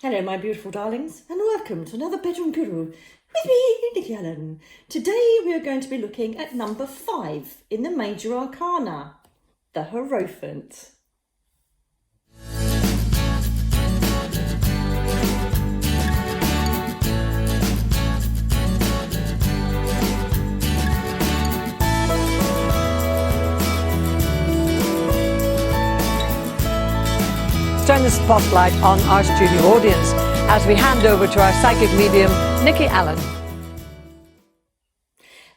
Hello, my beautiful darlings, and welcome to another Bedroom Guru with me, Nikki Allen. Today we are going to be looking at number 5 in the major arcana, the Hierophant. Turn the spotlight on our studio audience as we hand over to our psychic medium, Nikki Allen.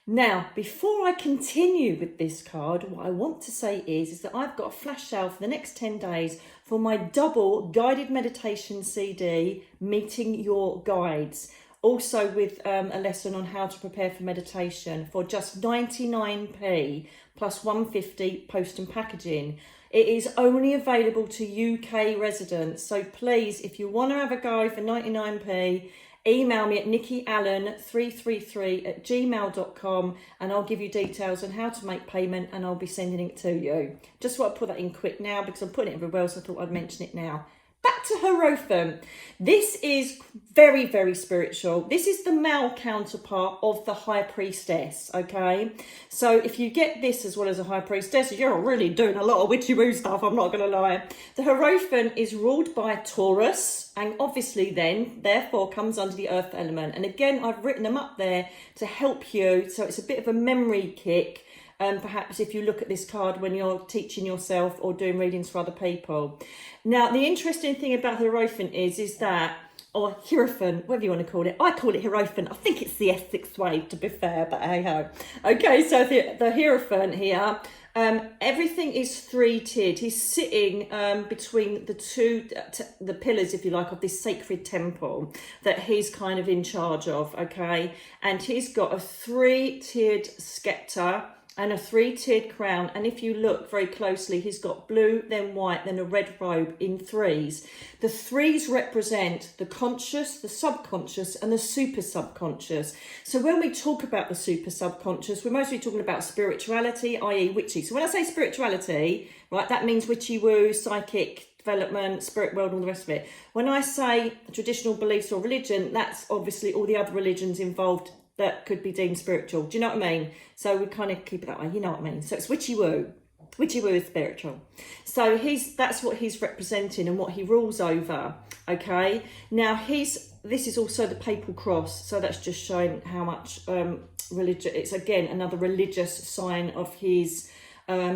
Now, before I continue with this card, what I want to say is that I've got a flash sale for the next 10 days for my double guided meditation CD, Meeting Your Guides. Also with a lesson on how to prepare for meditation for just 99p plus 150 post and packaging. It is only available to UK residents. So please, if you want to have a go for 99p, email me at nikkiallen333@gmail.com and I'll give you details on how to make payment and I'll be sending it to you. Just want to put that in quick now because I'm putting it everywhere, so I thought I'd mention it now. Back to Hierophant. This is very, very spiritual. This is the male counterpart of the High Priestess, okay? So if you get this as well as a High Priestess, you're really doing a lot of witchy-woo stuff, I'm not going to lie. The Hierophant is ruled by Taurus and obviously then, therefore, comes under the earth element. And again, I've written them up there to help you. So it's a bit of a memory kick. Perhaps if you look at this card when you're teaching yourself or doing readings for other people. Now, the interesting thing about the Hierophant is that, or Hierophant, whatever you want to call it. I call it Hierophant. I think it's the Essex way, to be fair, but hey ho. Okay, so the Hierophant here, everything is three-tiered. He's sitting between the pillars, if you like, of this sacred temple that he's kind of in charge of, okay? And he's got a three-tiered scepter and a three-tiered crown, and if you look very closely, he's got blue, then white, then a red robe in threes. The threes represent the conscious, the subconscious, and the super subconscious. So when we talk about the super subconscious, we're mostly talking about spirituality, i.e. witchy. So when I say spirituality, right, that means witchy-woo, psychic development, spirit world, all the rest of it. When I say traditional beliefs or religion, that's obviously all the other religions involved that could be deemed spiritual. Do you know what I mean? So we kind of keep it that way, you know what I mean? So it's witchy-woo. Witchy-woo is spiritual. So that's what he's representing and what he rules over, okay? Now, this is also the papal cross, so that's just showing how much religion, it's again another religious sign of his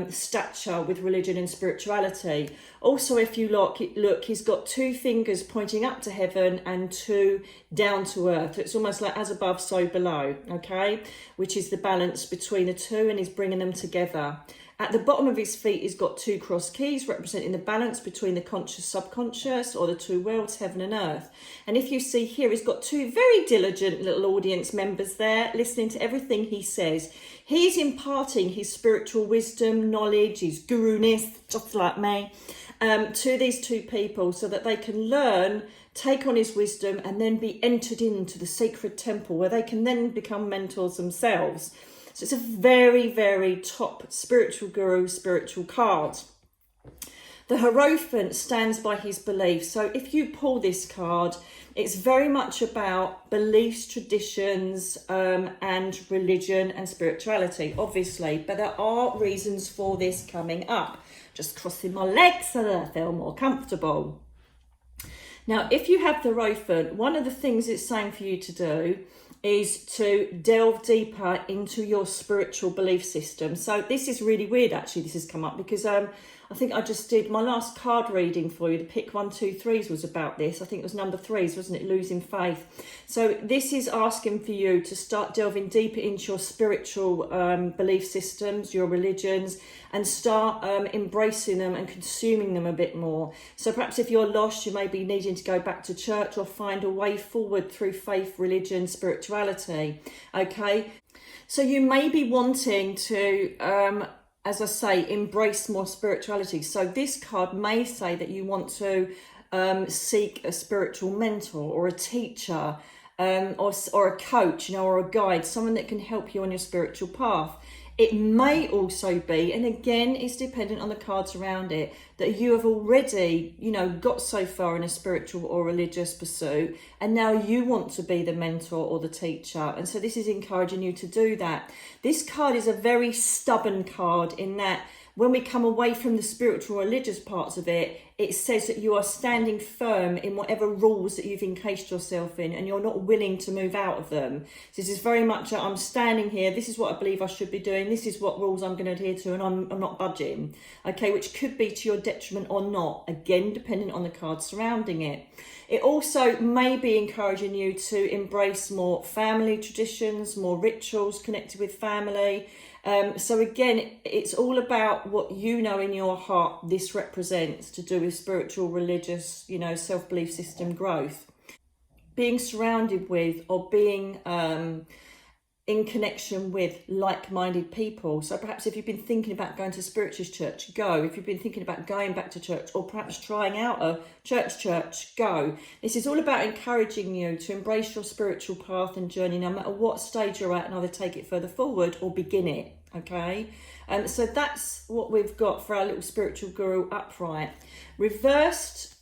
stature with religion and spirituality. Also, if you look, he's got two fingers pointing up to heaven and two down to earth. It's almost like as above, so below, okay? Which is the balance between the two, and he's bringing them together. At the bottom of his feet, he's got two cross keys representing the balance between the conscious, subconscious, or the two worlds, heaven and earth. And if you see here, he's got two very diligent little audience members there listening to everything he says. He's imparting his spiritual wisdom, knowledge, his guru-ness, just like me, to these two people so that they can learn, take on his wisdom, and then be entered into the sacred temple where they can then become mentors themselves. So it's a very, very top spiritual guru, spiritual card. The Hierophant stands by his beliefs. So if you pull this card, it's very much about beliefs, traditions, and religion and spirituality, obviously. But there are reasons for this coming up. Just crossing my legs so that I feel more comfortable. Now, if you have the Hierophant, one of the things it's saying for you to do is to delve deeper into your spiritual belief system. So this is really weird, actually, this has come up because I think I just did my last card reading for you. The pick 1, 2, 3s was about this. I think it was number 3s, wasn't it? Losing faith. So this is asking for you to start delving deeper into your spiritual belief systems, your religions, and start embracing them and consuming them a bit more. So perhaps if you're lost, you may be needing to go back to church or find a way forward through faith, religion, spirituality. Okay. So you may be wanting to as I say, embrace more spirituality. So this card may say that you want to seek a spiritual mentor or a teacher or a coach, or a guide, someone that can help you on your spiritual path. It may also be, and again, it's dependent on the cards around it, that you have already, got so far in a spiritual or religious pursuit, and now you want to be the mentor or the teacher. And so this is encouraging you to do that. This card is a very stubborn card in that when we come away from the spiritual religious parts of it, it says that you are standing firm in whatever rules that you've encased yourself in, and you're not willing to move out of them. So this is very much I'm standing here, this is what I believe I should be doing, this is what rules I'm going to adhere to, and I'm not budging. Okay, which could be to your detriment or not, again, depending on the cards surrounding it. It also may be encouraging you to embrace more family traditions, more rituals connected with family. So again, it's all about what you know in your heart this represents to do with spiritual, religious, self-belief system growth. Being surrounded with or being in connection with like-minded people. So perhaps if you've been thinking about going to spiritualist church, go. If you've been thinking about going back to church or perhaps trying out a church, go. This is all about encouraging you to embrace your spiritual path and journey, no matter what stage you're at, and either take it further forward or begin it, okay? So that's what we've got for our little spiritual guru upright. Reversed,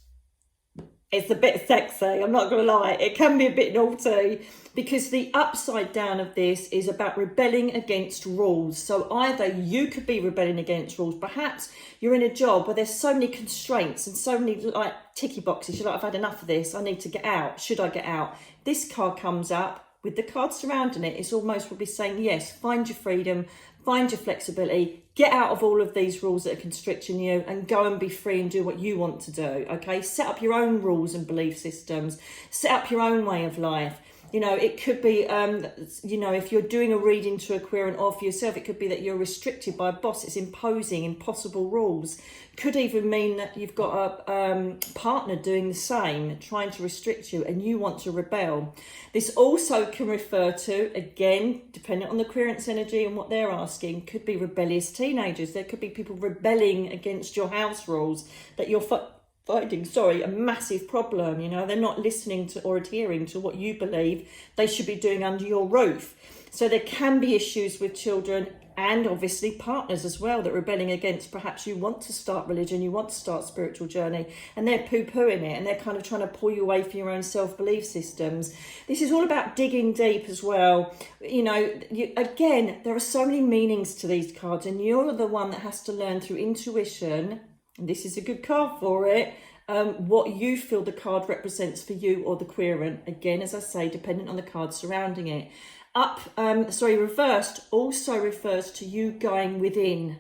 it's a bit sexy, I'm not going to lie. It can be a bit naughty because the upside down of this is about rebelling against rules. So either you could be rebelling against rules. Perhaps you're in a job where there's so many constraints and so many ticky boxes. You're like, I've had enough of this. I need to get out. Should I get out? This card comes up with the cards surrounding it. It's almost will be saying, yes, find your freedom, find your flexibility, get out of all of these rules that are constricting you and go and be free and do what you want to do, okay? Set up your own rules and belief systems. Set up your own way of life. It could be, if you're doing a reading to a querent or for yourself, it could be that you're restricted by a boss. It's imposing impossible rules. Could even mean that you've got a partner doing the same, trying to restrict you, and you want to rebel. This also can refer to, again, depending on the querent's energy and what they're asking, could be rebellious teenagers. There could be people rebelling against your house rules that you're finding, a massive problem. They're not listening to or adhering to what you believe they should be doing under your roof. So there can be issues with children and obviously partners as well that are rebelling against. Perhaps you want to start religion, you want to start spiritual journey, and they're poo-pooing it and they're kind of trying to pull you away from your own self-belief systems. This is all about digging deep as well. Again, there are so many meanings to these cards, and you're the one that has to learn through intuition, and this is a good card for it, what you feel the card represents for you or the querent. Again, as I say, dependent on the cards surrounding it. Reversed also refers to you going within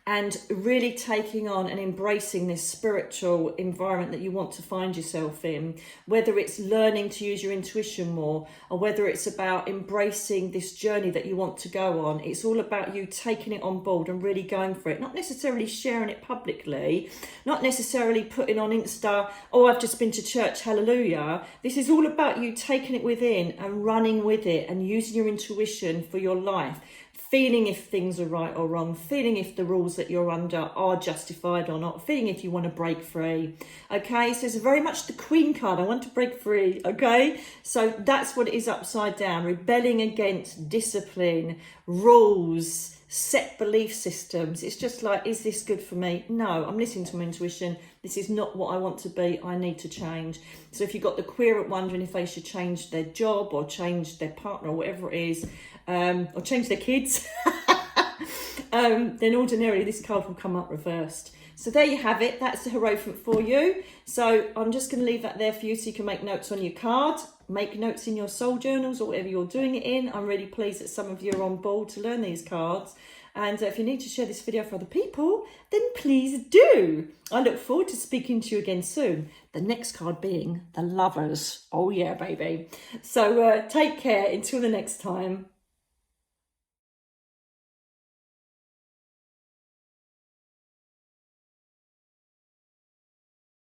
and really taking on and embracing this spiritual environment that you want to find yourself in, whether it's learning to use your intuition more or whether it's about embracing this journey that you want to go on. It's all about you taking it on board and really going for it, not necessarily sharing it publicly, not necessarily putting on Insta, oh, I've just been to church, hallelujah. This is all about you taking it within and running with it and using your intuition for your life. Feeling if things are right or wrong, feeling if the rules that you're under are justified or not, feeling if you want to break free. Okay, so it's very much the Queen card. I want to break free. Okay, so that's what it is upside down. Rebelling against discipline, rules, set belief systems. It's just like, is this good for me? No, I'm listening to my intuition. This is not what I want to be. I need to change. So if you've got the querent wondering if they should change their job or change their partner or whatever it is, or change their kids, then ordinarily this card will come up reversed. So there you have it. That's the Hierophant for you. So I'm just going to leave that there for you so you can make notes on your card, make notes in your soul journals or whatever you're doing it in. I'm really pleased that some of you are on board to learn these cards. And if you need to share this video for other people, then please do. I look forward to speaking to you again soon. The next card being the Lovers. Oh yeah, baby. So take care until the next time.